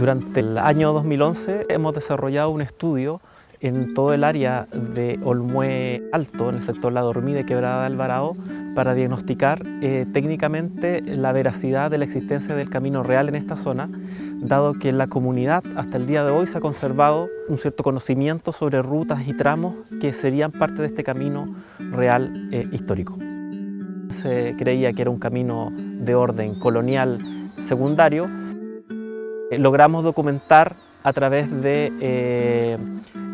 Durante el año 2011 hemos desarrollado un estudio en todo el área de Olmué Alto, en el sector La Dormida y Quebrada de Alvarado, para diagnosticar técnicamente la veracidad de la existencia del camino real en esta zona, dado que en la comunidad hasta el día de hoy se ha conservado un cierto conocimiento sobre rutas y tramos que serían parte de este camino real histórico. Se creía que era un camino de orden colonial secundario. Logramos documentar a través de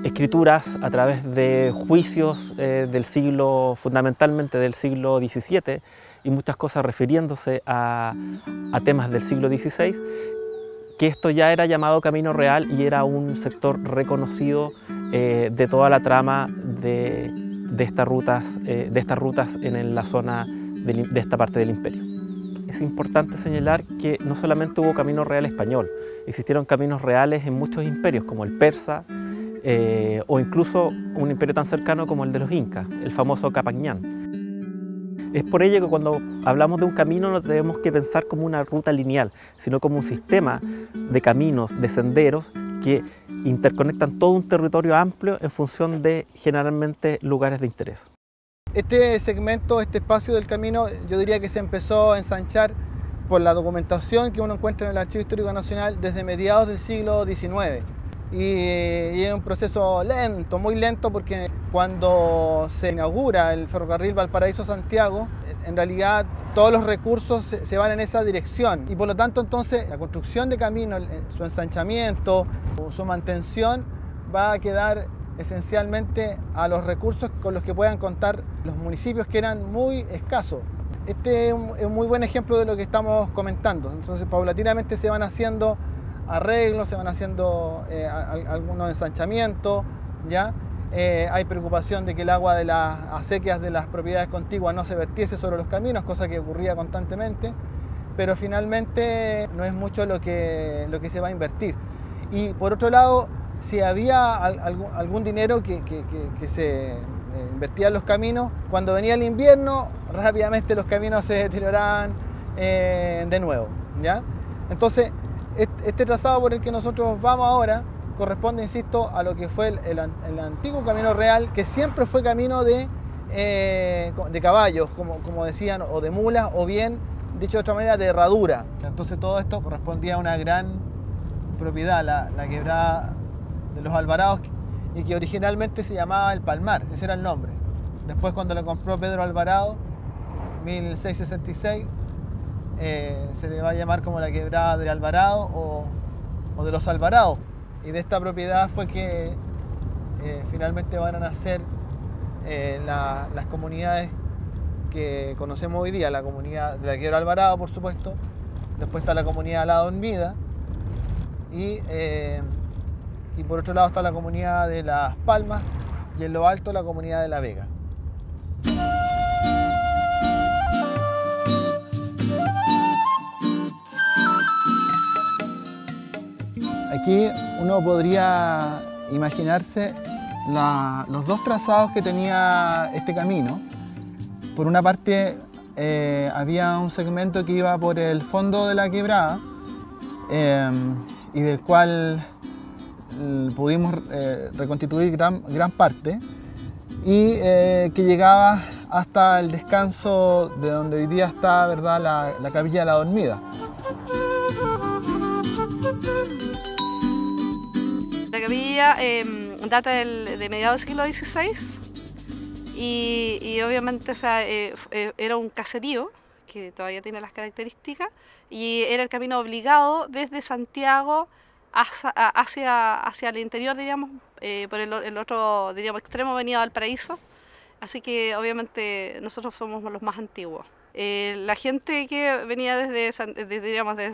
escrituras, a través de juicios del siglo, fundamentalmente del siglo XVII, y muchas cosas refiriéndose a temas del siglo XVI, que esto ya era llamado Camino Real y era un sector reconocido de toda la trama de estas rutas en la zona de esta parte del imperio. Es importante señalar que no solamente hubo camino real español, existieron caminos reales en muchos imperios, como el persa, o incluso un imperio tan cercano como el de los incas, el famoso Capacñán. Es por ello que cuando hablamos de un camino no tenemos que pensar como una ruta lineal, sino como un sistema de caminos, de senderos que interconectan todo un territorio amplio en función de generalmente lugares de interés. Este segmento, este espacio del camino, yo diría que se empezó a ensanchar por la documentación que uno encuentra en el Archivo Histórico Nacional desde mediados del siglo XIX. Y es un proceso lento, muy lento, porque cuando se inaugura el ferrocarril Valparaíso-Santiago, en realidad todos los recursos se van en esa dirección. Y por lo tanto, entonces, la construcción de caminos, su ensanchamiento, su mantención, va a quedar esencialmente a los recursos con los que puedan contar los municipios, que eran muy escasos. Este es un muy buen ejemplo de lo que estamos comentando. Entonces, paulatinamente se van haciendo arreglos, se van haciendo algunos ensanchamientos, ¿ya? Hay preocupación de que el agua de las acequias de las propiedades contiguas no se vertiese sobre los caminos, cosa que ocurría constantemente, pero finalmente no es mucho lo que se va a invertir. Y por otro lado, si había algún dinero que se invertía en los caminos, cuando venía el invierno, rápidamente los caminos se deterioraban de nuevo, ¿ya? Entonces, este trazado por el que nosotros vamos ahora corresponde, insisto, a lo que fue el antiguo Camino Real, que siempre fue camino de caballos, como decían, o de mulas, o bien, dicho de otra manera, de herradura. Entonces todo esto correspondía a una gran propiedad, la quebrada de los Alvarados, y que originalmente se llamaba El Palmar, ese era el nombre. Después, cuando lo compró Pedro Alvarado, 1666, se le va a llamar como la quebrada de Alvarado o de los Alvarados. Y de esta propiedad fue que finalmente van a nacer las comunidades que conocemos hoy día, la comunidad de la quebrada Alvarado, por supuesto. Después está la comunidad de La Dormida y por otro lado está la comunidad de Las Palmas y en lo alto la comunidad de La Vega. Aquí uno podría imaginarse los dos trazados que tenía este camino. Por una parte había un segmento que iba por el fondo de la quebrada y del cual pudimos reconstituir gran parte y que llegaba hasta el descanso de donde hoy día está, ¿verdad?, la capilla de La Dormida. La capilla data de mediados del siglo XVI y obviamente, o sea, era un caserío que todavía tiene las características y era el camino obligado desde Santiago hacia el interior, diríamos, por el otro, diríamos, extremo venía Valparaíso, así que obviamente nosotros somos los más antiguos. La gente que venía desde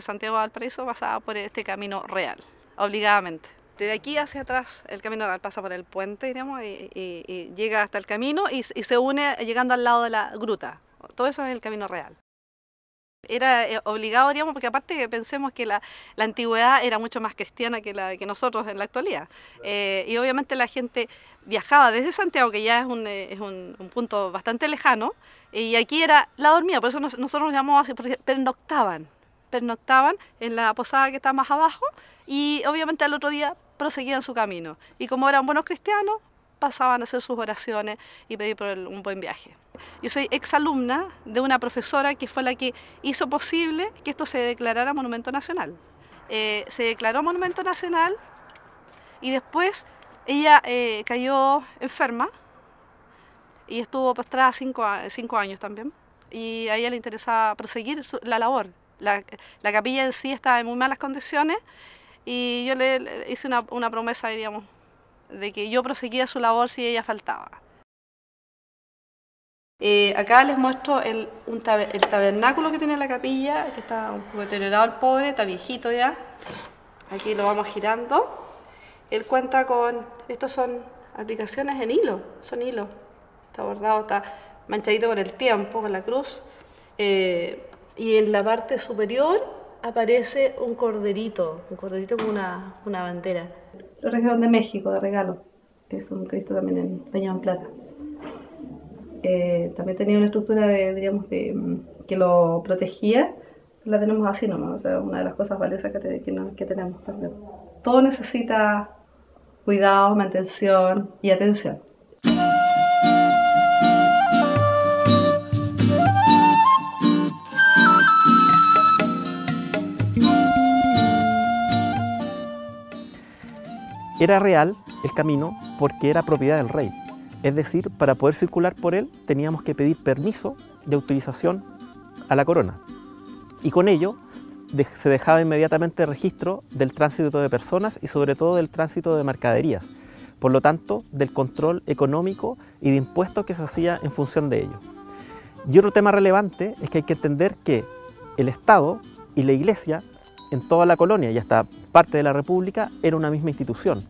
Santiago a Valparaíso pasaba por este camino real, obligadamente. Desde aquí hacia atrás el camino real pasa por el puente, diríamos, y llega hasta el camino y se une llegando al lado de la gruta. Todo eso es el camino real. Era obligado, diríamos, porque aparte pensemos que la antigüedad era mucho más cristiana que nosotros en la actualidad. Y obviamente la gente viajaba desde Santiago, que ya es un punto bastante lejano, y aquí era La Dormida, por eso nosotros nos llamamos así, porque pernoctaban. pernoctaban en la posada que está más abajo y obviamente al otro día proseguían su camino. Y como eran buenos cristianos, pasaban a hacer sus oraciones y pedir por un buen viaje. Yo soy exalumna de una profesora que fue la que hizo posible que esto se declarara Monumento Nacional. Se declaró Monumento Nacional y después ella cayó enferma y estuvo postrada 5 años también. Y a ella le interesaba proseguir la labor. La capilla en sí estaba en muy malas condiciones y yo le hice una promesa, diríamos, de que yo proseguía su labor si ella faltaba. Acá les muestro el tabernáculo que tiene la capilla, que está un poco deteriorado el pobre, está viejito ya. Aquí lo vamos girando. Él cuenta con, estos son aplicaciones en hilo, son hilos. Está bordado, está manchadito con el tiempo, con la cruz. Y en la parte superior aparece un corderito con una bandera. Lo trajeron de México, de regalo, que es un Cristo también bañado en plata. También tenía una estructura que lo protegía, la tenemos así nomás, o sea, una de las cosas valiosas que tenemos también. Todo necesita cuidado, mantención y atención. Era real el camino porque era propiedad del rey, es decir, para poder circular por él teníamos que pedir permiso de autorización a la corona y con ello se dejaba inmediatamente registro del tránsito de personas y sobre todo del tránsito de mercaderías, por lo tanto del control económico y de impuestos que se hacía en función de ello. Y otro tema relevante es que hay que entender que el Estado y la Iglesia en toda la colonia y hasta parte de la República era una misma institución,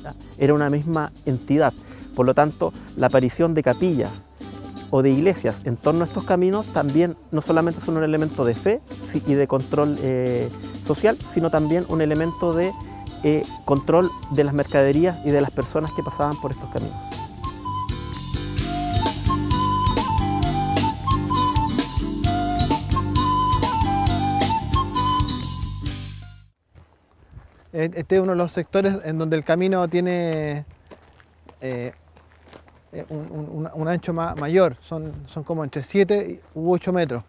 ¿ya? Era una misma entidad. Por lo tanto, la aparición de capillas o de iglesias en torno a estos caminos también no solamente son un elemento de fe y de control social, sino también un elemento de control de las mercaderías y de las personas que pasaban por estos caminos. Este es uno de los sectores en donde el camino tiene un ancho mayor, son como entre 7 u 8 metros,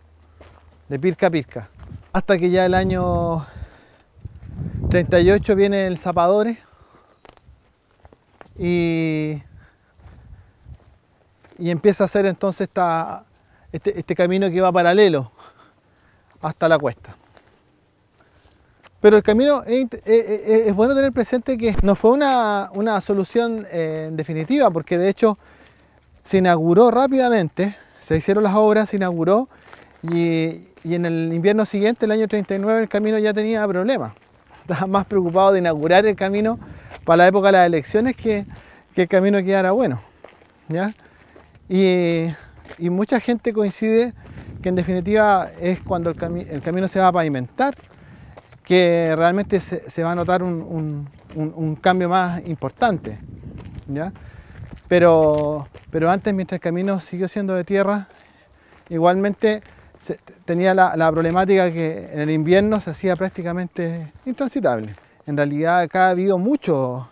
de pirca a pirca. Hasta que ya el año 38 viene el Zapadores y empieza a hacer entonces este camino que va paralelo hasta la cuesta. Pero el camino es bueno tener presente que no fue una solución definitiva, porque de hecho se inauguró rápidamente, se hicieron las obras, se inauguró y en el invierno siguiente, el año 39, el camino ya tenía problemas. Estaba más preocupado de inaugurar el camino para la época de las elecciones que el camino quedara bueno, ¿ya? Y mucha gente coincide que en definitiva es cuando el camino se va a pavimentar que realmente se va a notar un cambio más importante, ¿ya? Pero antes, mientras el camino siguió siendo de tierra, igualmente tenía la problemática que en el invierno se hacía prácticamente intransitable. En realidad acá ha habido muchos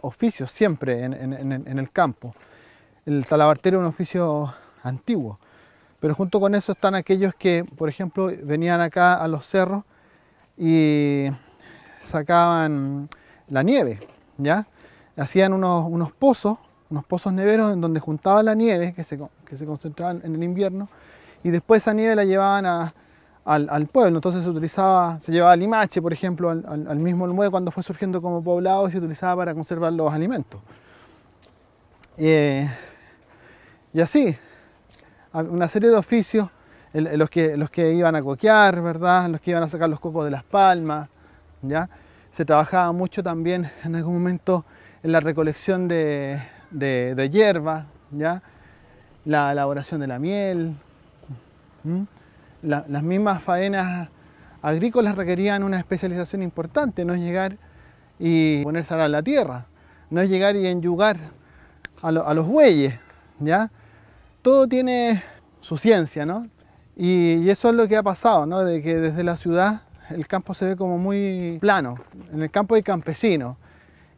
oficios siempre en el campo. El talabartero es un oficio antiguo, pero junto con eso están aquellos que, por ejemplo, venían acá a los cerros y sacaban la nieve, ¿ya? Hacían unos pozos neveros en donde juntaban la nieve que se concentraban en el invierno y después esa nieve la llevaban al pueblo. Entonces se llevaba Limache, por ejemplo, al mismo Olmué cuando fue surgiendo como poblado y se utilizaba para conservar los alimentos. Y así, una serie de oficios. Los que iban a coquear, ¿verdad? Los que iban a sacar los cocos de las palmas, ¿ya? Se trabajaba mucho también en algún momento en la recolección de hierba, ¿ya? La elaboración de la miel. Las mismas faenas agrícolas requerían una especialización importante, no es llegar y ponerse a arar la tierra, no es llegar y enyugar a los bueyes, ¿ya? Todo tiene su ciencia, ¿no? Y eso es lo que ha pasado, ¿no? De que desde la ciudad el campo se ve como muy plano. En el campo hay campesinos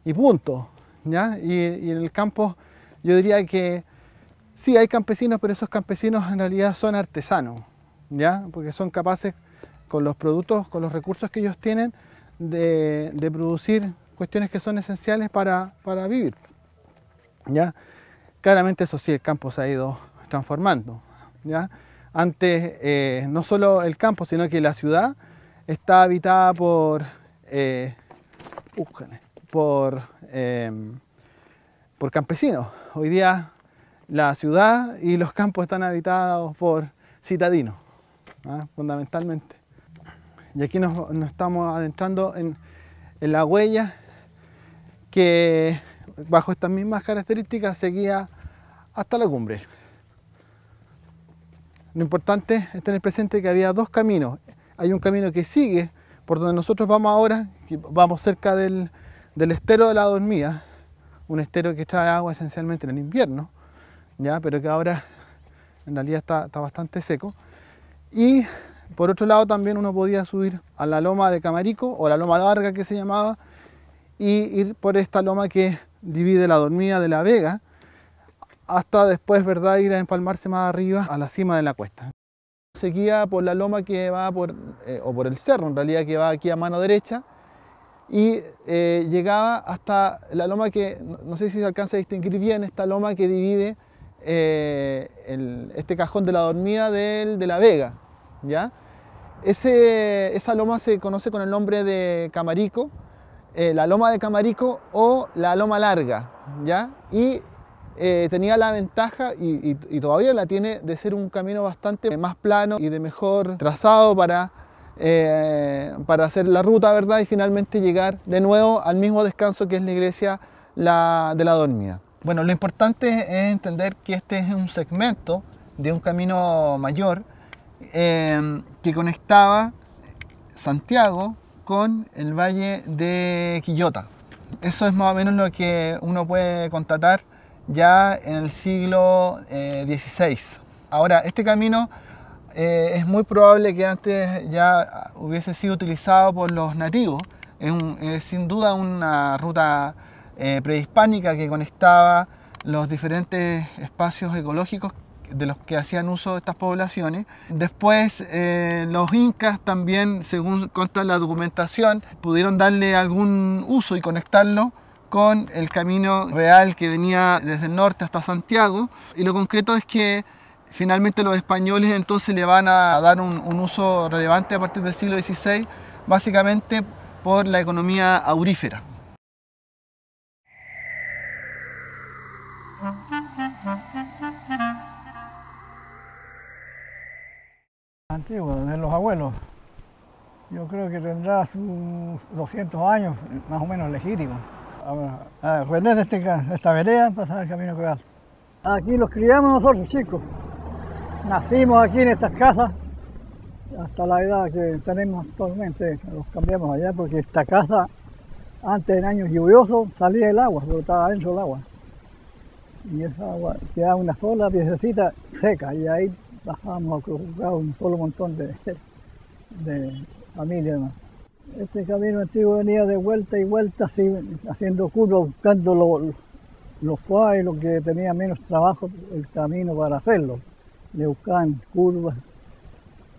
y punto, ¿ya? Y en el campo yo diría que sí hay campesinos, pero esos campesinos en realidad son artesanos, ¿ya? Porque son capaces con los productos, con los recursos que ellos tienen de producir cuestiones que son esenciales para vivir, ¿ya? Claramente eso sí, el campo se ha ido transformando, ¿ya? Antes no solo el campo, sino que la ciudad está habitada por campesinos. Hoy día la ciudad y los campos están habitados por citadinos, ¿ah? Fundamentalmente. Y aquí nos estamos adentrando en la huella que bajo estas mismas características seguía hasta la cumbre. Lo importante es tener presente que había dos caminos. Hay un camino que sigue por donde nosotros vamos ahora, que vamos cerca del estero de la Dormida, un estero que trae agua esencialmente en el invierno, ¿ya? Pero que ahora en realidad está bastante seco. Y por otro lado también uno podía subir a la loma de Camarico, o la loma larga que se llamaba, y ir por esta loma que divide la Dormida de la Vega, hasta después, ¿verdad?, ir a empalmarse más arriba a la cima de la cuesta. Seguía por la loma que va o por el cerro, en realidad, que va aquí a mano derecha, y llegaba hasta la loma que, no sé si se alcanza a distinguir bien, esta loma que divide este cajón de la Dormida de la Vega, ¿ya? Esa loma se conoce con el nombre de Camarico, la loma de Camarico o la loma larga, ¿ya? Y tenía la ventaja, y todavía la tiene, de ser un camino bastante más plano y de mejor trazado para hacer la ruta, ¿verdad? Y finalmente llegar de nuevo al mismo descanso que es la iglesia de la Dormida. Bueno, lo importante es entender que este es un segmento de un camino mayor que conectaba Santiago con el valle de Quillota. Eso es más o menos lo que uno puede constatar ya en el siglo XVI. Ahora, este camino es muy probable que antes ya hubiese sido utilizado por los nativos. Es sin duda una ruta prehispánica que conectaba los diferentes espacios ecológicos de los que hacían uso estas poblaciones. Después los incas también, según consta la documentación, pudieron darle algún uso y conectarlo con el camino real que venía desde el norte hasta Santiago. Y lo concreto es que finalmente los españoles entonces le van a dar un uso relevante a partir del siglo XVI, básicamente por la economía aurífera. Antiguo, de los abuelos. Yo creo que tendrá sus 200 años, más o menos legítimo. René de esta vereda pasaba el camino real. Aquí los criamos nosotros, chicos. Nacimos aquí en estas casas hasta la edad que tenemos actualmente. Los cambiamos allá porque esta casa, antes en años lluviosos, salía el agua, pero estaba dentro del agua. Y esa agua quedaba una sola piececita seca y ahí bajábamos a cruzar un solo montón de familias más. Este camino antiguo venía de vuelta y vuelta, así, haciendo curvas, buscando lo suave, lo que tenía menos trabajo el camino para hacerlo. Le buscaban curvas,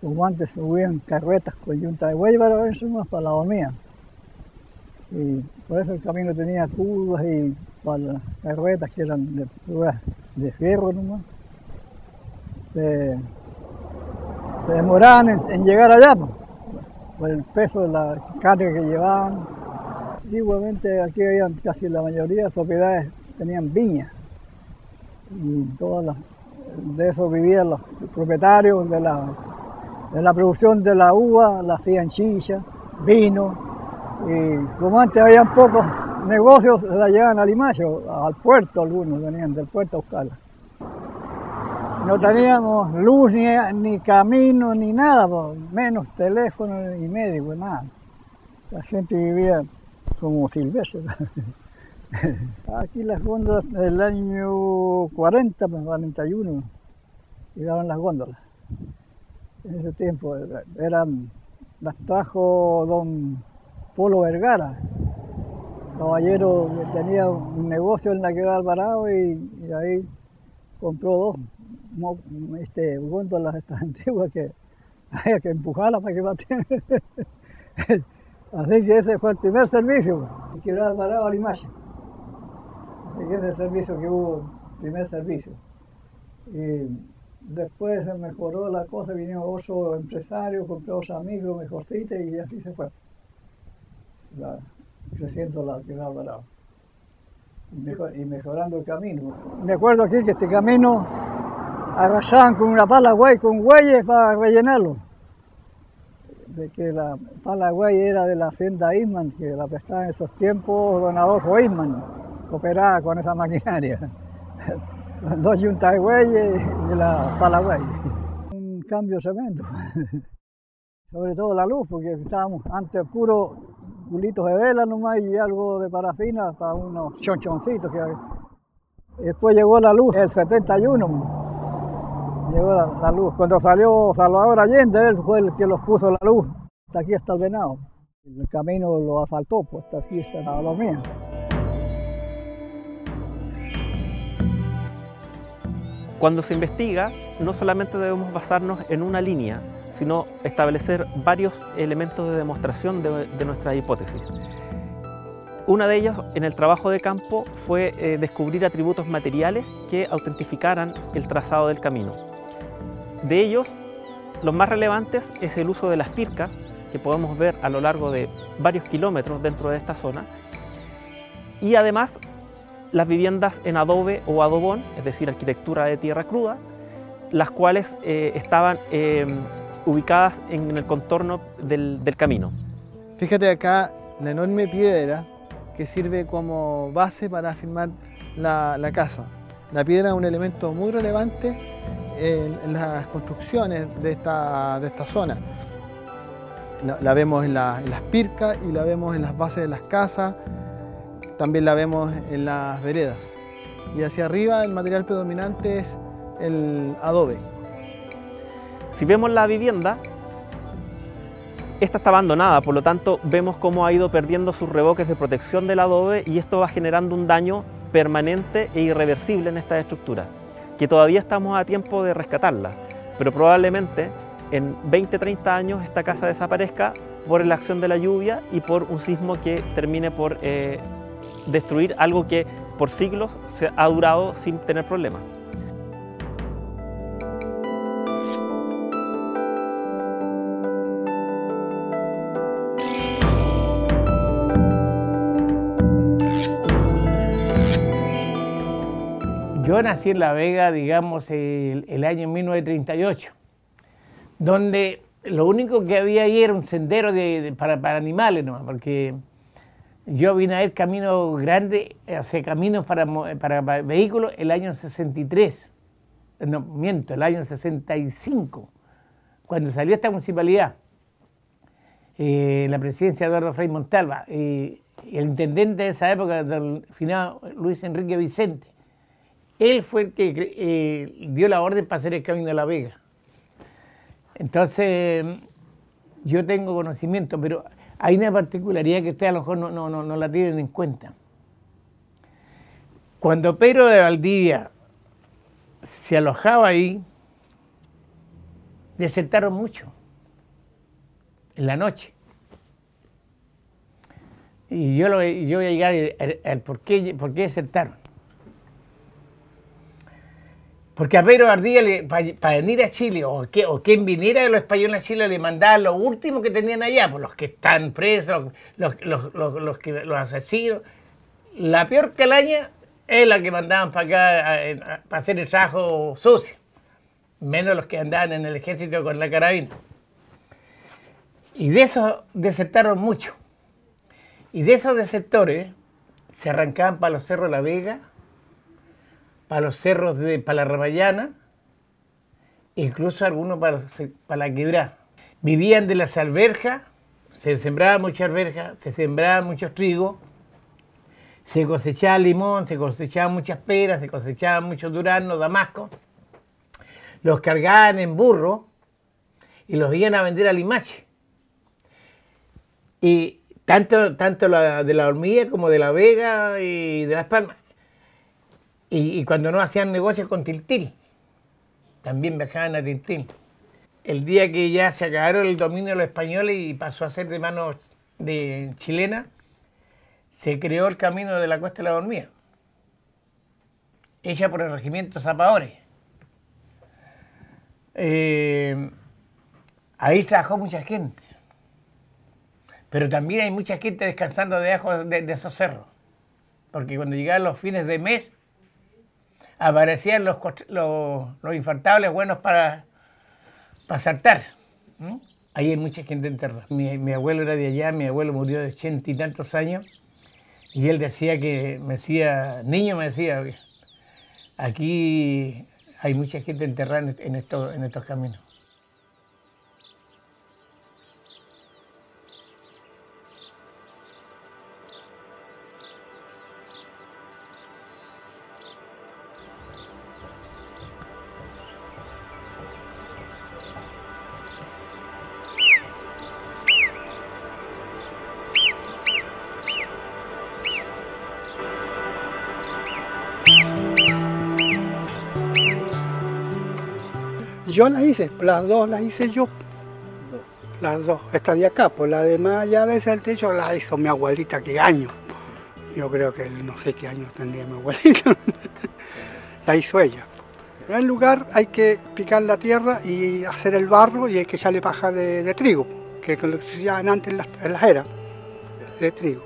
como antes subían carretas con yunta de buey para eso más para la Dormida. Y por eso el camino tenía curvas y para las carretas que eran de fierro nomás. Se demoraban en llegar allá, por el peso de la carga que llevaban. Antiguamente aquí habían casi la mayoría de propiedades tenían viñas y de eso vivían los propietarios de la producción de la uva, la hacían chicha, vino, y como antes habían pocos negocios, se la llevaban a Limacho, al puerto, algunos venían del puerto a buscarla. No teníamos luz, ni camino, ni nada, menos teléfono y médico, nada. La gente vivía como silvestre. Aquí las góndolas del año 40, 41, llegaban las góndolas. en ese tiempo. Las trajo don Polo Vergara, caballero que tenía un negocio en la Quebrada Alvarado y ahí compró dos góndolas estas antiguas que había que empujarlas para que batieran. Así que ese fue el primer servicio, Quebrada Alvarado a Limache. Así que ese es el servicio que hubo, primer servicio. Y después se mejoró la cosa, vinieron otros empresarios, compró otros amigos mejorcitos y así se fue. Creciendo la Quebrada Alvarado y mejorando el camino. Me acuerdo aquí que este camino arrasaban con una pala güey, con güeyes para rellenarlo. De que la pala güey era de la hacienda Isman, que la prestaba en esos tiempos don Adolfo Isman, que operaba con esa maquinaria. Las dos yuntas de güeyes y la pala güey. Un cambio tremendo. Sobre todo la luz, porque estábamos antes puros culitos de vela nomás y algo de parafina para unos chonchoncitos que había. Después llegó la luz, el 71, llegó la luz. Cuando salió Salvador Allende, él fue el que los puso la luz. Hasta aquí está el Venado. El camino lo asfaltó, pues hasta aquí está la Lomía. Cuando se investiga, no solamente debemos basarnos en una línea, sino establecer varios elementos de demostración de nuestra hipótesis. Una de ellas, en el trabajo de campo, fue descubrir atributos materiales que autentificaran el trazado del camino. De ellos, los más relevantes es el uso de las pircas, que podemos ver a lo largo de varios kilómetros dentro de esta zona, y además las viviendas en adobe o adobón, es decir, arquitectura de tierra cruda, las cuales estaban ubicadas en el contorno del camino. Fíjate acá la enorme piedra que sirve como base para afirmar la casa. La piedra es un elemento muy relevante en las construcciones de esta zona. La vemos en las pircas y la vemos en las bases de las casas, también la vemos en las veredas. Y hacia arriba el material predominante es el adobe. Si vemos la vivienda, esta está abandonada, por lo tanto vemos cómo ha ido perdiendo sus revoques de protección del adobe y esto va generando un daño permanente e irreversible en esta estructura, que todavía estamos a tiempo de rescatarla, pero probablemente en 20-30 años esta casa desaparezca por la acción de la lluvia y por un sismo que termine por destruir algo que por siglos se ha durado sin tener problemas. Yo nací en La Vega, digamos, el año 1938, donde lo único que había ahí era un sendero para animales nomás, porque yo vine a ver caminos grandes, o sea, caminos para vehículos el año 63, no, miento, el año 65, cuando salió esta municipalidad, la presidencia de Eduardo Frei Montalva, y el intendente de esa época, del finado Luis Enrique Vicente. Él fue el que dio la orden para hacer el camino de La Vega. Entonces, yo tengo conocimiento, pero hay una particularidad que ustedes a lo mejor no la tienen en cuenta. Cuando Pedro de Valdivia se alojaba ahí, desertaron mucho, en la noche. Y yo voy a llegar al por qué desertaron. Porque a Pedro Ardilla, para venir a Chile, o quien viniera de los españoles a Chile, le mandaban lo último que tenían allá, pues los que están presos, los asesinos. La peor calaña es la que mandaban para acá para hacer el trabajo sucio, menos los que andaban en el ejército con la carabina. Y de esos desertaron mucho. Y de esos desertores se arrancaban para los cerros de La Vega, para los cerros para la Ramayana, incluso algunos para la Quebrada. Vivían de las alberjas, se sembraba mucha alberja, se sembraba muchos trigos, se cosechaba limón, se cosechaban muchas peras, se cosechaban muchos duraznos, damascos, los cargaban en burro y los iban a vender a Limache. Y tanto de la Hormiga como de La Vega y de Las Palmas. Y cuando no hacían negocios con Tiltil, también viajaban a Tiltil. El día que ya se acabaron el dominio de los españoles y pasó a ser de manos de chilena, se creó el camino de la Cuesta de la Hormiga, hecha por el regimiento Zapadores. Ahí trabajó mucha gente, pero también hay mucha gente descansando debajo de esos cerros, porque cuando llegaban los fines de mes, aparecían los infaltables buenos para saltar. Ahí hay mucha gente enterrada. Mi abuelo era de allá, mi abuelo murió de 80 y tantos años, y él decía que, niño me decía, aquí hay mucha gente enterrada en estos caminos. Yo las hice, las dos las hice yo, las dos, esta de acá, pues la de más allá de ese del techo la hizo mi abuelita, ¿qué año? Yo creo que no sé qué años tendría mi abuelita, la hizo ella. En primer lugar hay que picar la tierra y hacer el barro y hay que echarle paja de trigo, que es lo que se hacían antes en las eras de trigo.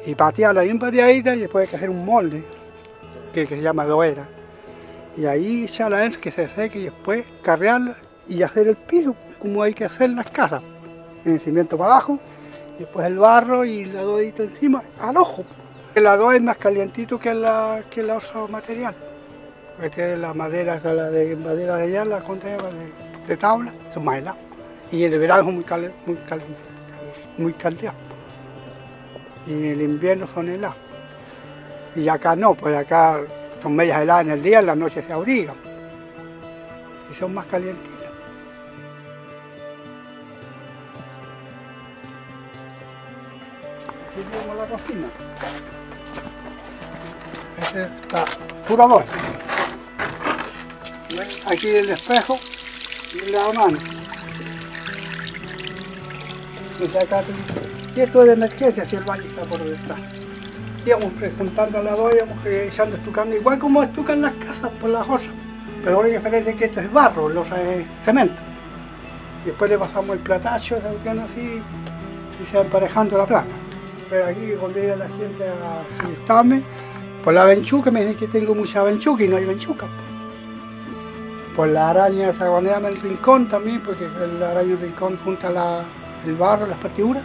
Y patearla bien pateadita y después hay que hacer un molde, que se llama doera. Y ahí echarla dentro que se seque y después carrearla y hacer el piso, como hay que hacer en las casas. En el cimiento para abajo, y después el barro y el adoito encima, al ojo. El adobe es más calientito que el otro material. Porque la madera de allá, la contenedora de tabla, son más helados. Y en el verano son muy caldeados. Y en el invierno son helados. Y acá no, pues acá son medias heladas en el día, en la noche se abrigan. Y son más calientitas. Aquí tenemos la cocina. Este está puro amor. Aquí el espejo y el lavamanos. Y esto es de emergencia si el baño está por detrás. Íbamos juntando la dos, íbamos echando estucando, igual como estucan las casas por las osas. Pero ahora diferencia que esto es barro, losa es cemento. Y después le pasamos el platacho, así, y se va emparejando la plata. Pero aquí cuando llega la gente a visitarme, por la benchuca me dicen que tengo mucha benchuca y no hay benchuca. Por la araña esa cuando en el rincón también, porque la araña del rincón junta el barro, las partiduras.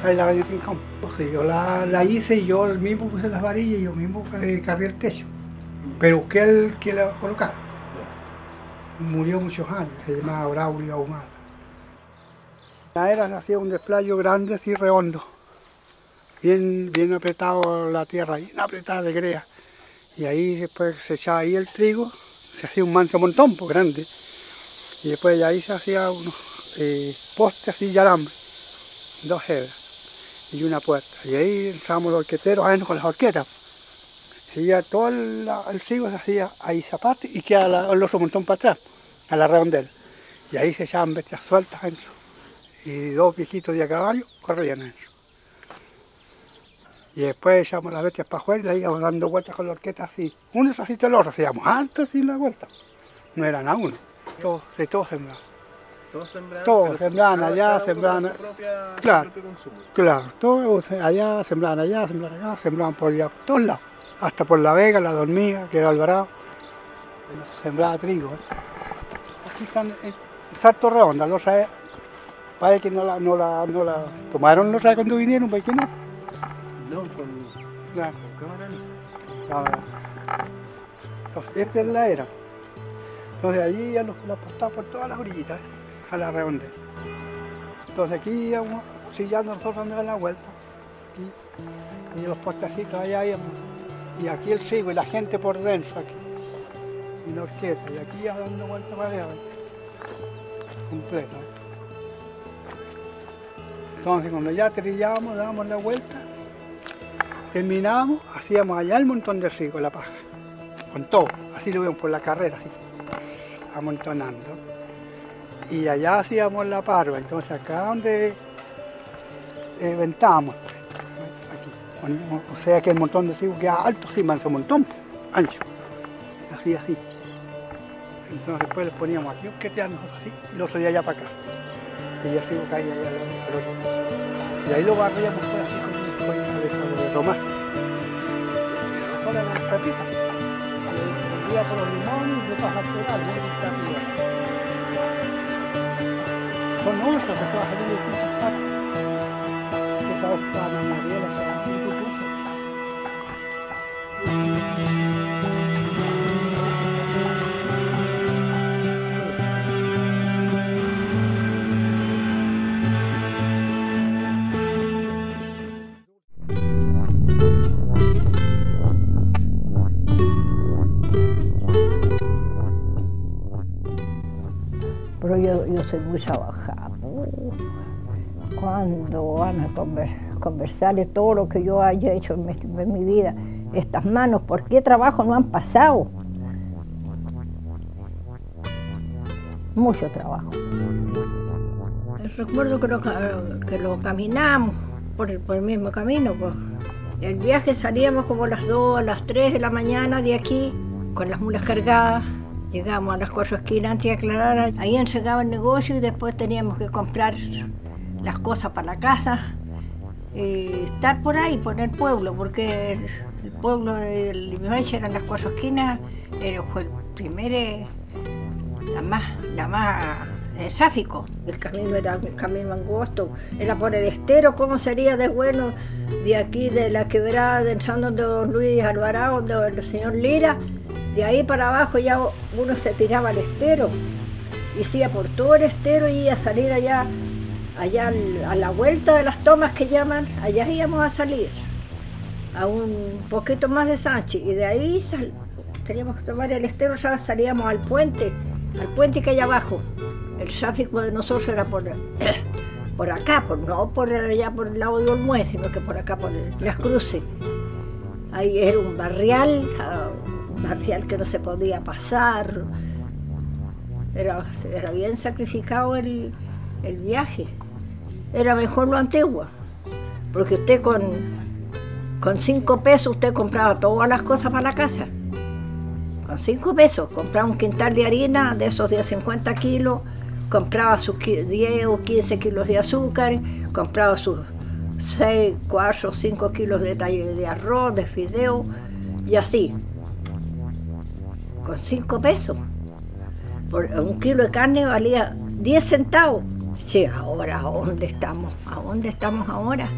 Ahí la araña del rincón. Entonces, yo la hice y yo mismo puse las varillas y yo mismo cargué el techo. Pero busqué el que la colocara. Murió muchos años, se llamaba Braulio Ahumada. La era hacía un desplayo grande así redondo. Bien apretado la tierra, bien apretada de grea. Y ahí después se echaba ahí el trigo, se hacía un manso montón, pues grande. Y después de ahí se hacía unos postes así de alambre, 2 hebras y una puerta. Y ahí entrábamos los horqueteros adentro con las horquetas. Seguía todo el trigo, se hacía ahí esa parte y quedaba el otro montón para atrás, a la redondela. Y ahí se echaban bestias sueltas adentro. Y 2 viejitos de a caballo corrían adentro. Y después echamos las bestias para afuera y las íbamos dando vueltas con la horqueta así. Uno es así, el otro, hacíamos alto así la vuelta. No eran a uno, todos sembraban. Todos sembraban allá, sembraban. Claro, claro, todos allá, sembraban allá, sembraban por allá, por todos lados. Hasta por La Vega, la Hormiga, que era Alvarado, sembraba trigo. Aquí están el salto redonda, no sabe, parece que no la tomaron, no sabe cuándo vinieron, ¿por qué no? No, con cámara. Entonces, esta es la era. Entonces allí ya los apostaba por todas las orillitas, a la redondela. Entonces aquí íbamos sillando nosotros dando la vuelta. Aquí, y los postecitos allá íbamos. Y aquí el trigo y la gente por dentro aquí. Y la horqueta. Y aquí ya dando vuelta para allá. Completo. Entonces cuando ya trillábamos, dábamos la vuelta, terminábamos, hacíamos allá el montón de rico, la paja, con todo, así lo vemos por la carrera, así, amontonando. Y allá hacíamos la parva, entonces acá donde ventábamos, aquí, poníamos, o sea que el montón de rico queda alto, sí, manso montón, ancho, así. Entonces después les poníamos aquí, quetearnos así, y lo subía allá para acá. Y el rico caía allá al otro. Y ahí lo barríamos pues así con una cuenta de esa de romar. Solo las pepitas. Le iba por los limones y de paja pegar, no está arriba. Son osos que se va a salir de distintas partes. Esa hoja para la mariela se va a salir de distintas. Pero yo soy muy trabajada. ¿Cuándo van a conversar de todo lo que yo haya hecho en mi vida? Estas manos, ¿por qué trabajo no han pasado? Mucho trabajo. Recuerdo que lo caminamos por el mismo camino. Pues. El viaje salíamos como a las 2, a las 3 de la mañana de aquí, con las mulas cargadas. Llegamos a las 4 esquinas antes de aclarar, ahí encerraba el negocio y después teníamos que comprar las cosas para la casa, estar por ahí, por el pueblo, porque el pueblo de Limache eran las 4 esquinas, fue el primer, la más sáfico. El camino era un camino angosto, era por el estero. ¿Cómo sería de bueno de aquí, de la quebrada de San de Don Luis Alvarado, del señor Lira? De ahí para abajo ya uno se tiraba al estero, y se iba por todo el estero y iba a salir allá a la vuelta de las tomas que llaman, allá íbamos a salir, a un poquito más de Sánchez, y de ahí teníamos que tomar el estero, ya salíamos al puente que hay abajo. El tráfico de nosotros era por acá, no por allá por el lado de Olmué, sino que por acá, por las cruces. Ahí era un barrial que no se podía pasar. Era bien sacrificado el viaje. Era mejor lo antiguo, porque usted con 5 pesos usted compraba todas las cosas para la casa. Con 5 pesos compraba un quintal de harina de esos de 50 kilos, compraba sus 10 o 15 kilos de azúcar, compraba sus 6, 4, 5 kilos de arroz, de fideo, y así. Con 5 pesos. Por un kilo de carne valía 10 centavos. Sí, ahora, ¿a dónde estamos? ¿A dónde estamos ahora?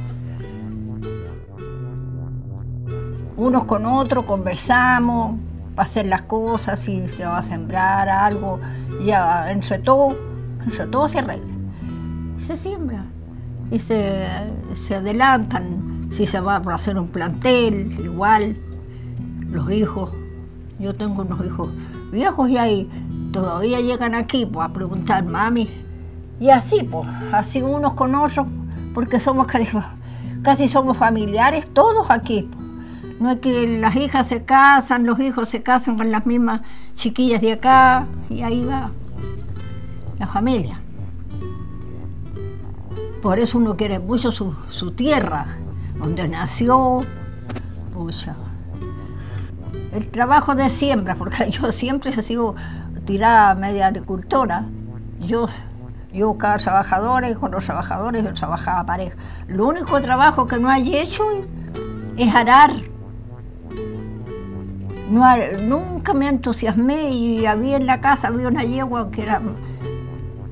Unos con otros conversamos para hacer las cosas, si se va a sembrar algo, ya entre todo se arregla. Se siembra y se adelantan, si se va a hacer un plantel, igual, los hijos. Yo tengo unos hijos viejos y ahí todavía llegan aquí pues, a preguntar, mami. Y así, pues, así unos con otros, porque somos casi somos familiares todos aquí. No es que las hijas se casan, los hijos se casan con las mismas chiquillas de acá, y ahí va la familia. Por eso uno quiere mucho su tierra, donde nació, pucha. El trabajo de siembra, porque yo siempre he sido tirada media agricultora. Yo buscaba trabajadores, y con los trabajadores yo trabajaba pareja. Lo único trabajo que no hay hecho es arar. Nunca me entusiasmé, y había en la casa una yegua que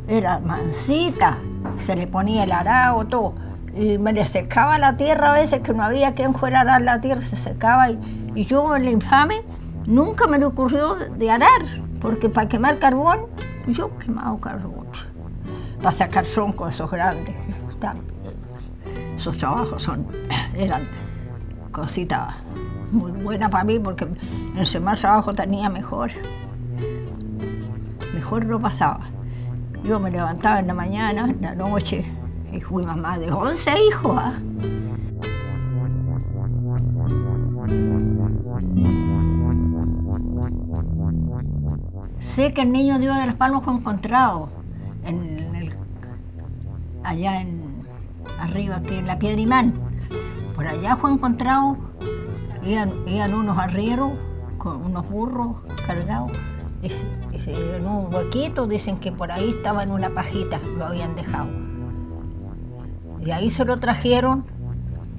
era mansita, se le ponía el arado, todo. Y me le secaba la tierra a veces, que no había quien fuera a arar la tierra, se secaba. Y yo, en la infame, nunca me le ocurrió de arar, porque para quemar carbón, yo quemaba carbón. Para sacar troncos esos grandes. Esos trabajos eran cositas muy buenas para mí, porque en ese más trabajo tenía mejor lo pasaba. Yo me levantaba en la mañana, en la noche, Y fui mamá de 11 hijos. ¿Ah? Sé que el niño Dios de las Palmas fue encontrado allá arriba, aquí en la Piedra Imán. Por allá fue encontrado, iban unos arrieros con unos burros cargados. En un huequito, dicen que por ahí estaba en una pajita, lo habían dejado. De ahí se lo trajeron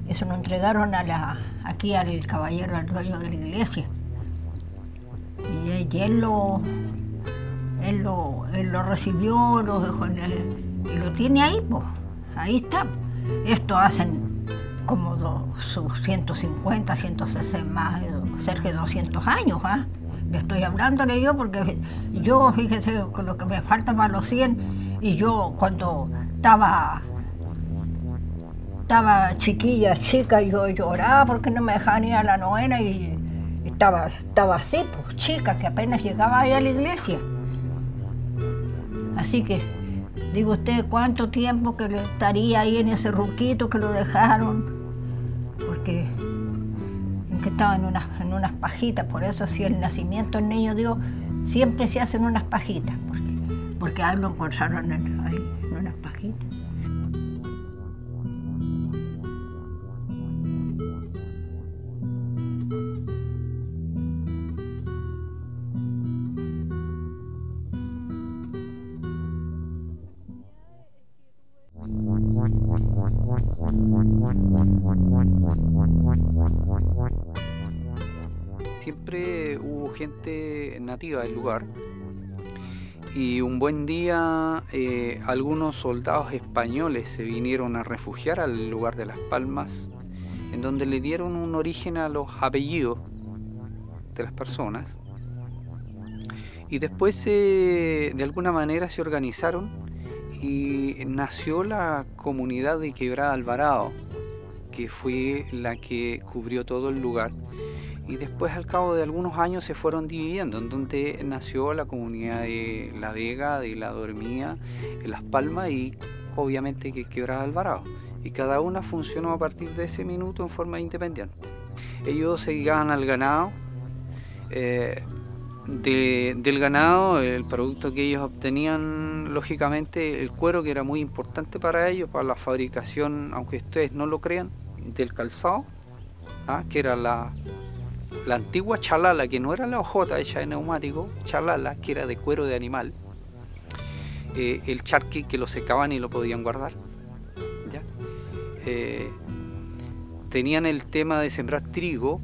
y se lo entregaron aquí al caballero, al dueño de la iglesia. Y él lo recibió, lo dejó y lo tiene ahí, pues. Ahí está. Esto hacen como 150, 160, más, cerca de 200 años. ¿Ah? Le estoy hablándole yo porque yo, fíjense, con lo que me falta más los 100, y yo cuando estaba chica, yo lloraba porque no me dejaban ir a la novena y estaba así, pues, chica, que apenas llegaba ahí a la iglesia. Así que, digo usted, ¿cuánto tiempo que le estaría ahí en ese ruquito que lo dejaron? Porque estaba en unas pajitas, por eso si el nacimiento del niño Dios siempre se hacen unas pajitas, porque ahí lo encontraron ahí en unas pajitas. Siempre hubo gente nativa del lugar y un buen día algunos soldados españoles se vinieron a refugiar al lugar de Las Palmas, en donde le dieron un origen a los apellidos de las personas, y después de alguna manera se organizaron y nació la comunidad de Quebrada Alvarado, que fue la que cubrió todo el lugar. Y después, al cabo de algunos años, se fueron dividiendo, en donde nació la comunidad de La Vega, de La Dormida, de Las Palmas y obviamente que Quebrada Alvarado. Y cada una funcionó a partir de ese minuto en forma independiente. Ellos se dedicaban al ganado. Del ganado, el producto que ellos obtenían, lógicamente, el cuero, que era muy importante para ellos, para la fabricación, aunque ustedes no lo crean, del calzado, que era la antigua chalala, que no era la hojota hecha de neumático, chalala, que era de cuero de animal, el charqui, que lo secaban y lo podían guardar, ¿ya? Tenían el tema de sembrar trigo,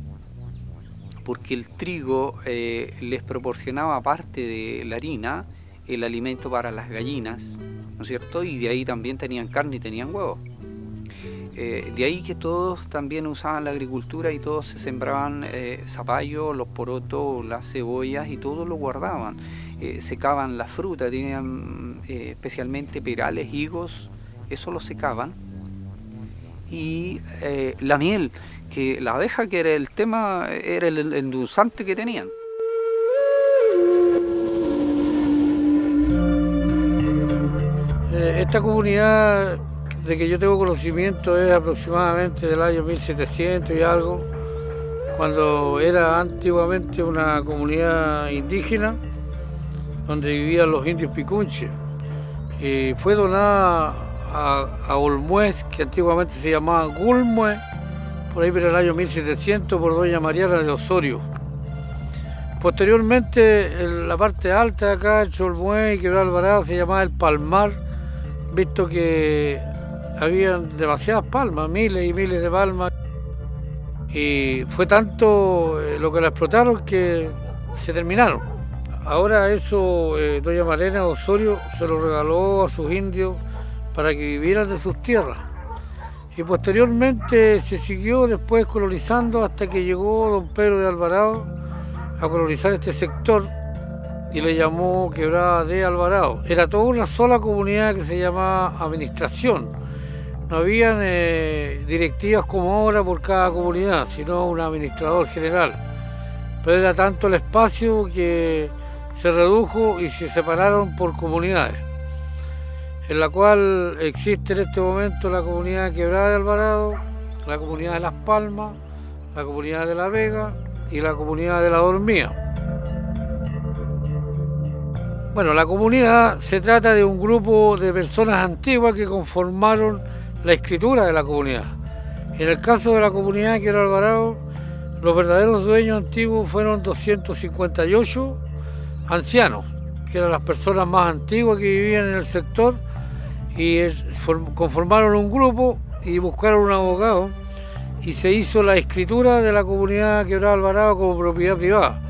porque el trigo les proporcionaba, aparte de la harina, el alimento para las gallinas, ¿no es cierto? Y de ahí también tenían carne y tenían huevos. De ahí que todos también usaban la agricultura y todos se sembraban zapallo, los porotos, las cebollas, y todos lo guardaban. Secaban la fruta, tenían especialmente perales, higos, eso lo secaban. Y la miel, que la abeja, que era el tema, era el endulzante que tenían. Esta comunidad de que yo tengo conocimiento es aproximadamente del año 1700 y algo, cuando era antiguamente una comunidad indígena donde vivían los indios picunches, y fue donada a Olmuez, que antiguamente se llamaba Gulmue, por ahí por el año 1700, por doña Mariana de Osorio. Posteriormente, en la parte alta de acá, Olmuez y Quebrada Alvarado, se llamaba El Palmar, visto que habían demasiadas palmas, miles y miles de palmas, y fue tanto lo que la explotaron que se terminaron. Ahora eso doña Mariana de Osorio se lo regaló a sus indios para que vivieran de sus tierras, y posteriormente se siguió después colonizando hasta que llegó don Pedro de Alvarado a colonizar este sector y le llamó Quebrada de Alvarado. Era toda una sola comunidad que se llamaba administración. No habían directivas como ahora por cada comunidad, sino un administrador general. Pero era tanto el espacio que se redujo y se separaron por comunidades. en la cual existe en este momento la comunidad de Quebrada de Alvarado, la comunidad de Las Palmas, la comunidad de La Vega y la comunidad de La Dormía. Bueno, la comunidad se trata de un grupo de personas antiguas que conformaron la escritura de la comunidad. En el caso de la comunidad de Quebrada de Alvarado, los verdaderos dueños antiguos fueron 258 ancianos, que eran las personas más antiguas que vivían en el sector, y conformaron un grupo y buscaron un abogado y se hizo la escritura de la comunidad Quebrada de Alvarado como propiedad privada.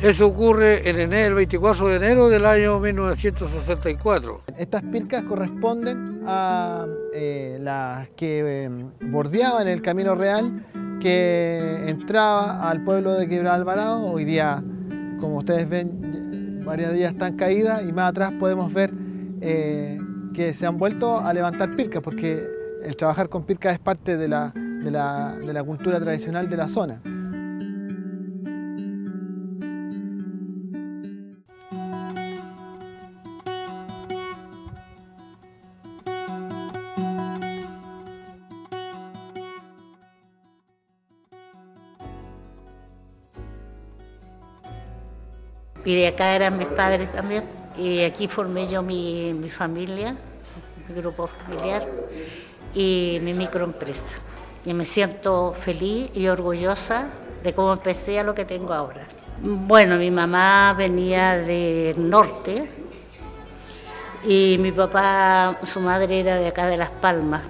Eso ocurre el 24 de enero del año 1964. Estas pircas corresponden a las que bordeaban el Camino Real que entraba al pueblo de Quebrada de Alvarado. Hoy día, como ustedes ven, varias de ellas están caídas y más atrás podemos ver que se han vuelto a levantar pircas, porque el trabajar con pircas es parte de la cultura tradicional de la zona. Y de acá eran mis padres también, y aquí formé yo mi familia, mi grupo familiar y mi microempresa. Y me siento feliz y orgullosa de cómo empecé a lo que tengo ahora. Bueno, mi mamá venía del norte y mi papá, su madre era de acá de Las Palmas.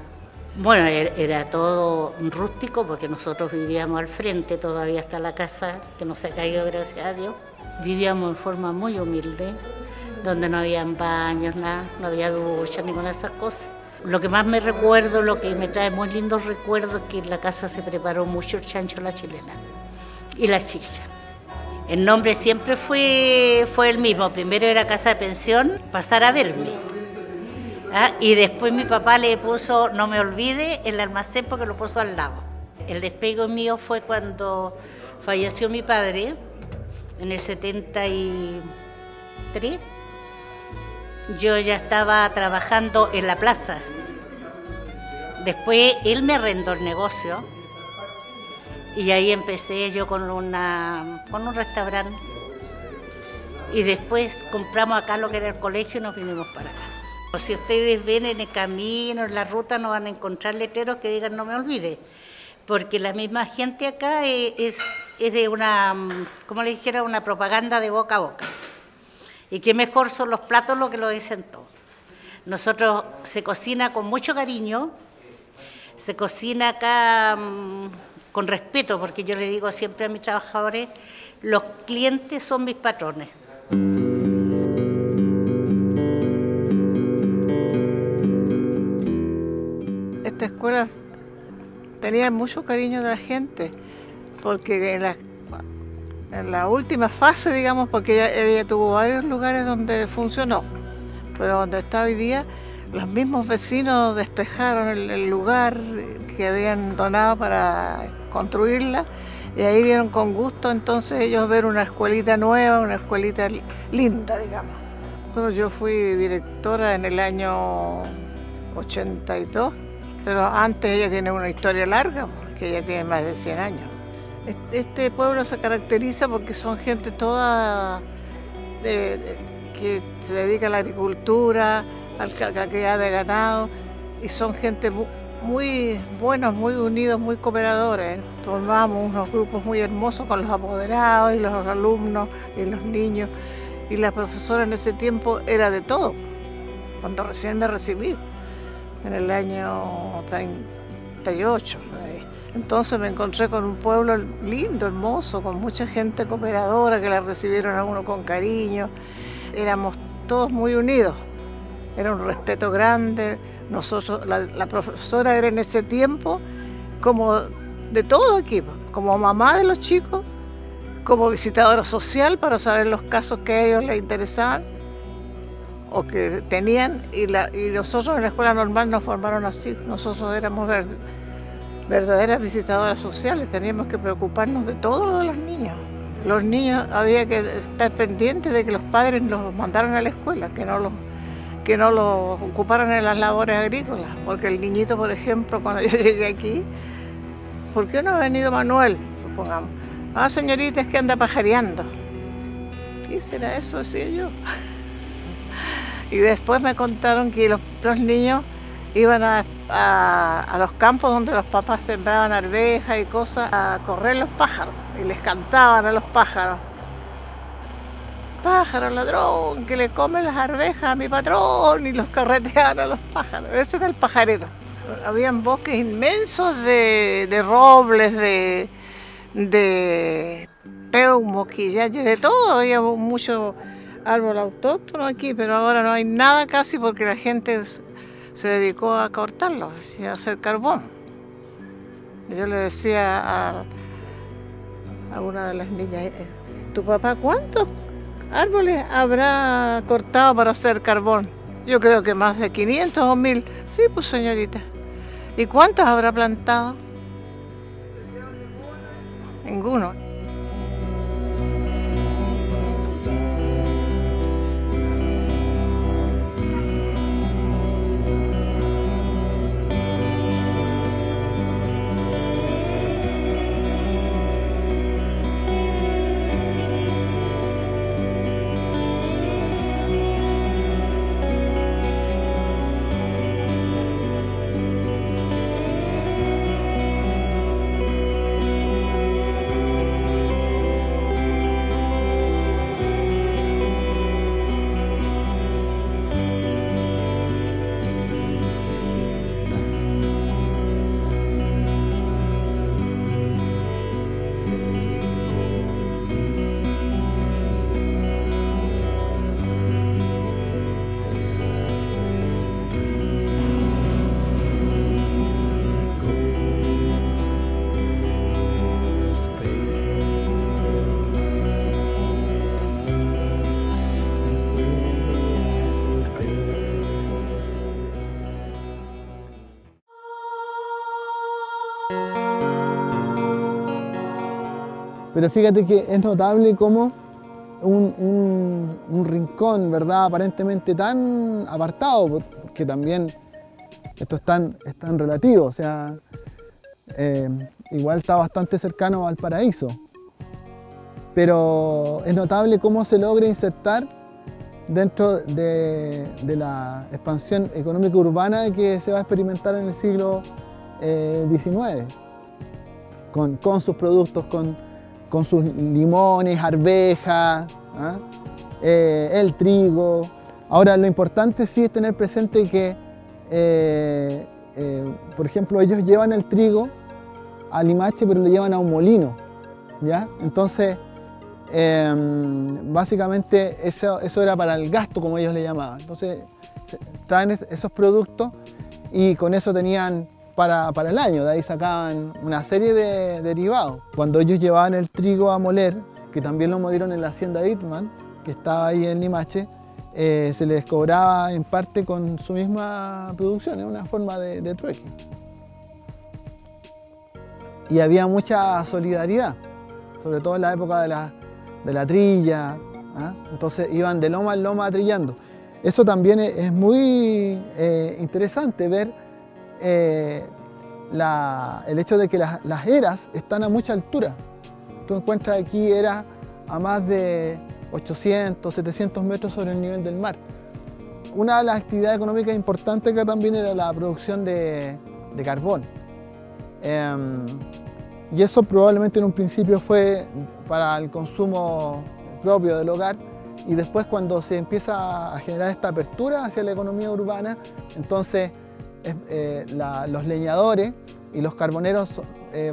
Bueno, era todo rústico porque nosotros vivíamos al frente, todavía está la casa que no se ha caído, gracias a Dios. Vivíamos en forma muy humilde, donde no había baños, nada, no había ducha, ninguna de esas cosas. Lo que más me recuerdo, lo que me trae muy lindos recuerdos, es que en la casa se preparó mucho el chancho a la chilena y la chicha. El nombre siempre fue el mismo. Primero era casa de pensión, pasar a verme. Y después mi papá le puso, no me olvide, el almacén, porque lo puso al lado. El despego mío fue cuando falleció mi padre, en el 73. Yo ya estaba trabajando en la plaza. Después él me arrendó el negocio y ahí empecé yo con un restaurante. Y después compramos acá lo que era el colegio y nos vinimos para acá. Si ustedes ven en el camino, en la ruta, no van a encontrar letreros que digan no me olvide, porque la misma gente acá es de una, como le dijera, una propaganda de boca a boca. Y qué mejor son los platos lo que lo dicen todo. Nosotros se cocina con mucho cariño, se cocina acá con respeto, porque yo le digo siempre a mis trabajadores, los clientes son mis patrones. Esta escuela tenía mucho cariño de la gente, porque en la última fase, digamos, porque ella tuvo varios lugares donde funcionó, pero donde está hoy día, los mismos vecinos despejaron el lugar que habían donado para construirla, y ahí vieron con gusto entonces ellos ver una escuelita nueva, una escuelita linda, digamos. Bueno, yo fui directora en el año 82, pero antes ella tiene una historia larga, porque ella tiene más de 100 años. Este pueblo se caracteriza porque son gente toda que se dedica a la agricultura, a la crianza de ganado, y son gente muy buenos, muy unidos, muy cooperadores. Formamos unos grupos muy hermosos con los apoderados y los alumnos y los niños, y la profesora en ese tiempo era de todo, cuando recién me recibí, en el año 38, por ahí. Entonces me encontré con un pueblo lindo, hermoso, con mucha gente cooperadora que la recibieron a uno con cariño. Éramos todos muy unidos, era un respeto grande. Nosotros, la profesora era en ese tiempo como de todo equipo, como mamá de los chicos, como visitadora social para saber los casos que a ellos les interesaban o que tenían, y nosotros en la escuela normal nos formaron así. Nosotros éramos verdaderas visitadoras sociales, teníamos que preocuparnos de todo lo de los niños. Los niños había que estar pendientes de que los padres los mandaran a la escuela, que que no lo ocuparan en las labores agrícolas, porque el niñito, por ejemplo, cuando yo llegué aquí, ¿por qué no ha venido Manuel? Supongamos. Ah, señorita, es que anda pajareando. ¿Qué será eso? Decía yo. Y después me contaron que los niños iban a los campos donde los papás sembraban arvejas y cosas a correr los pájaros y les cantaban a los pájaros. Pájaro ladrón, que le come las arvejas a mi patrón, y los carreteaban a los pájaros. Ese era el pajarero. Habían bosques inmensos de robles, de peumo, quillayes, de todo. Había mucho árbol autóctono aquí, pero ahora no hay nada casi porque la gente se dedicó a cortarlo y a hacer carbón. Yo le decía a una de las niñas, ¿tu papá cuántos árboles habrá cortado para hacer carbón? Yo creo que más de 500 o 1000. Sí, pues señorita. ¿Y cuántos habrá plantado? Ninguno. Pero fíjate que es notable cómo un rincón, ¿verdad?, aparentemente tan apartado, porque también esto es tan relativo, o sea, igual está bastante cercano al paraíso. Pero es notable cómo se logra insertar dentro de la expansión económica urbana que se va a experimentar en el siglo XIX, con sus productos, con sus limones, arvejas, ¿ah? El trigo. Ahora, lo importante sí es tener presente que, por ejemplo, ellos llevan el trigo a Limache, pero lo llevan a un molino, ¿ya? Entonces, básicamente eso era para el gasto, como ellos le llamaban. Entonces, traen esos productos y con eso tenían para el año, de ahí sacaban una serie de derivados. Cuando ellos llevaban el trigo a moler, que también lo molieron en la hacienda Itman, que estaba ahí en Limache, se les cobraba en parte con su misma producción, es una forma de trueque. Y había mucha solidaridad, sobre todo en la época de la trilla, ¿ah? Entonces iban de loma en loma trillando. Eso también es muy interesante ver el hecho de que las eras están a mucha altura. Tú encuentras aquí eras a más de 800, 700 metros sobre el nivel del mar. Una de las actividades económicas importantes acá también era la producción de carbón. Y eso probablemente en un principio fue para el consumo propio del hogar, y después cuando se empieza a generar esta apertura hacia la economía urbana, entonces los leñadores y los carboneros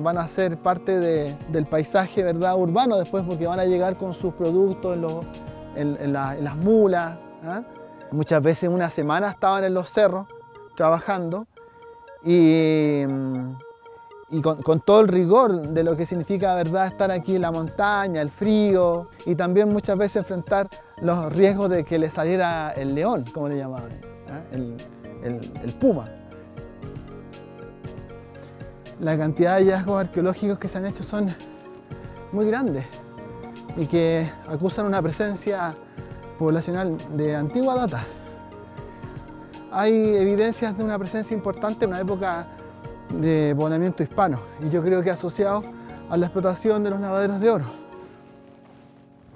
van a ser parte del paisaje, ¿verdad?, urbano después, porque van a llegar con sus productos en las mulas, ¿ah? Muchas veces una semana estaban en los cerros trabajando y con todo el rigor de lo que significa, ¿verdad?, estar aquí en la montaña, el frío, y también muchas veces enfrentar los riesgos de que le saliera el león, como le llamaban, ¿eh? el puma. La cantidad de hallazgos arqueológicos que se han hecho son muy grandes y que acusan una presencia poblacional de antigua data. hay evidencias de una presencia importante en una época de poblamiento hispano, y yo creo que asociado a la explotación de los lavaderos de oro.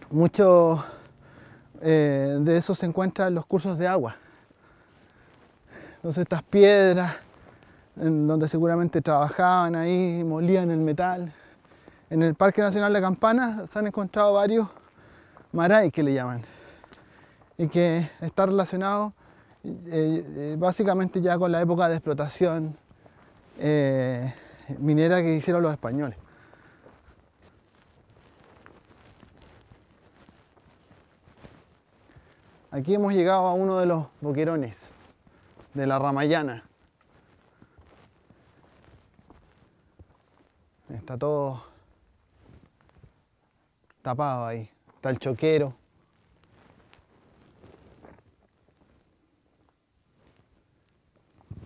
Mucho de eso se encuentra en los cursos de agua. Entonces estas piedras, en donde seguramente trabajaban ahí, molían el metal. En el Parque Nacional La Campana se han encontrado varios maray, que le llaman, y que está relacionado básicamente ya con la época de explotación minera que hicieron los españoles. Aquí hemos llegado a uno de los boquerones de la Ramayana. Está todo tapado ahí. Está el choquero.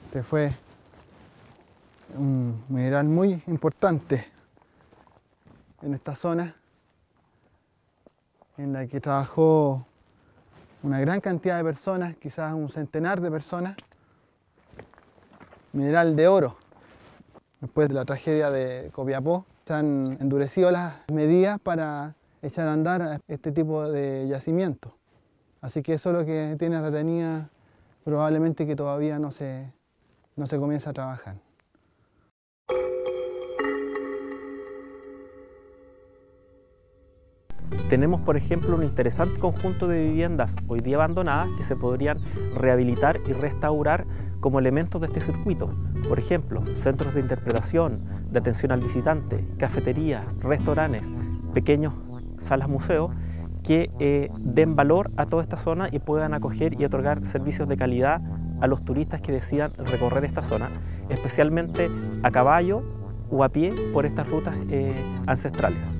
Este fue un mineral muy importante en esta zona, en la que trabajó una gran cantidad de personas, quizás un centenar de personas. Mineral de oro. Después de la tragedia de Copiapó, se han endurecido las medidas para echar a andar este tipo de yacimientos. Así que eso es lo que tiene retenida, probablemente que todavía no se comienza a trabajar. Tenemos, por ejemplo, un interesante conjunto de viviendas hoy día abandonadas que se podrían rehabilitar y restaurar como elementos de este circuito. Por ejemplo, centros de interpretación, de atención al visitante, cafeterías, restaurantes, pequeños salas museos que den valor a toda esta zona y puedan acoger y otorgar servicios de calidad a los turistas que decidan recorrer esta zona, especialmente a caballo o a pie por estas rutas ancestrales.